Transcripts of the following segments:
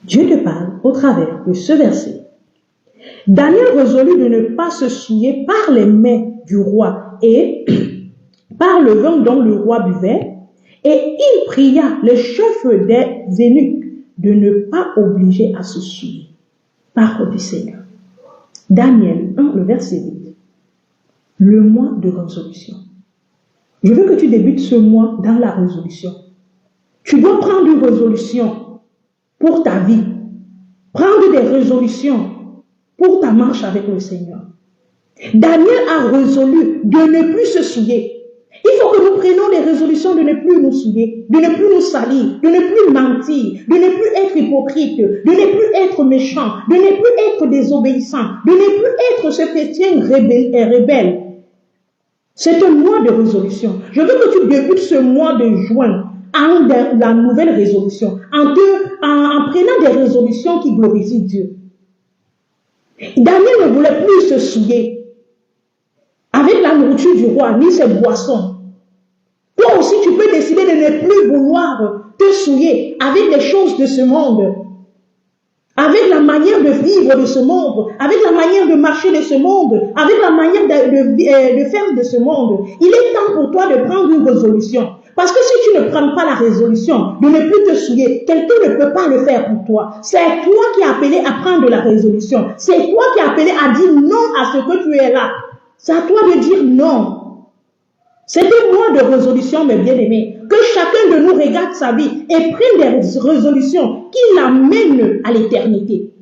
Dieu te parle au travers de ce verset. Daniel résolut de ne pas se souiller par les mains du roi et par le vin dont le roi buvait, et il pria les chefs des eunuques de ne pas obliger à se souiller. Parole du Seigneur. Daniel 1, le verset 8. Le mois de résolution. Je veux que tu débutes ce mois dans la résolution. Tu dois prendre une résolution pour ta vie. Prendre des résolutions pour ta marche avec le Seigneur. Daniel a résolu de ne plus se souiller. Il faut que nous prenions des résolutions de ne plus nous souiller, de ne plus nous salir, de ne plus mentir, de ne plus être hypocrite, de ne plus être méchant, de ne plus être désobéissant, de ne plus être ce chrétien rebelle. C'est un mois de résolution. Je veux que tu débutes ce mois de juin en la nouvelle résolution, en prenant des résolutions qui glorifient Dieu. Daniel ne voulait plus se souiller avec la nourriture du roi, ni ses boissons. Toi aussi, tu peux décider de ne plus vouloir te souiller avec les choses de ce monde, avec la manière de vivre de ce monde, avec la manière de marcher de ce monde, avec la manière de faire de ce monde. Il est temps pour toi de prendre une résolution. Parce que si tu ne prends pas la résolution de ne plus te souiller, quelqu'un ne peut pas le faire pour toi. C'est toi qui es appelé à prendre la résolution. C'est toi qui es appelé à dire non à ce que tu es là. C'est à toi de dire non. C'est un mois de résolution, mes bien-aimés. Que chacun de nous regarde sa vie et prenne des résolutions qui l'amènent à l'éternité.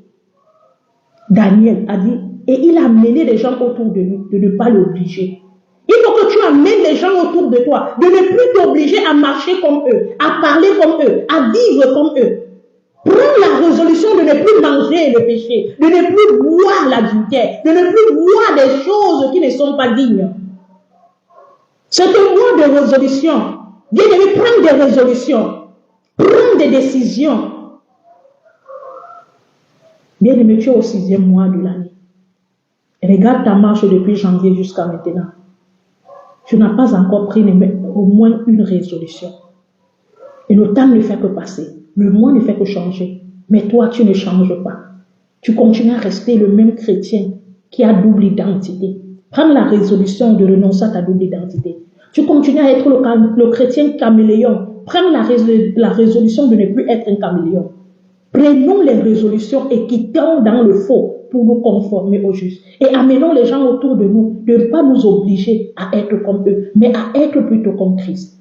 Daniel a dit, et il a amené les gens autour de lui, de ne pas l'obliger. Il faut que tu amènes les gens autour de toi, de ne plus t'obliger à marcher comme eux, à parler comme eux, à vivre comme eux. Prends la résolution de ne plus manger le péché, de ne plus boire l'adultère, de ne plus boire des choses qui ne sont pas dignes. C'est un mois de résolution. Bien-aimé, prends des résolutions. Prends des décisions. Bien-aimé, tu es au 6e mois de l'année. Regarde ta marche depuis janvier jusqu'à maintenant. Tu n'as pas encore pris au moins une résolution. Et le temps ne fait que passer. Le mois ne fait que changer. Mais toi, tu ne changes pas. Tu continues à rester le même chrétien qui a double identité. Prends la résolution de renoncer à ta double identité. Tu continues à être le chrétien caméléon. Prends la résolution de ne plus être un caméléon. Prenons les résolutions et quittons dans le faux pour nous conformer au juste. Et amenons les gens autour de nous de ne pas nous obliger à être comme eux, mais à être plutôt comme Christ.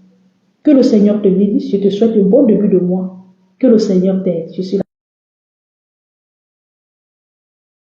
Que le Seigneur te bénisse. Je te souhaite un bon début de mois. Que le Seigneur t'aide. Je suis là.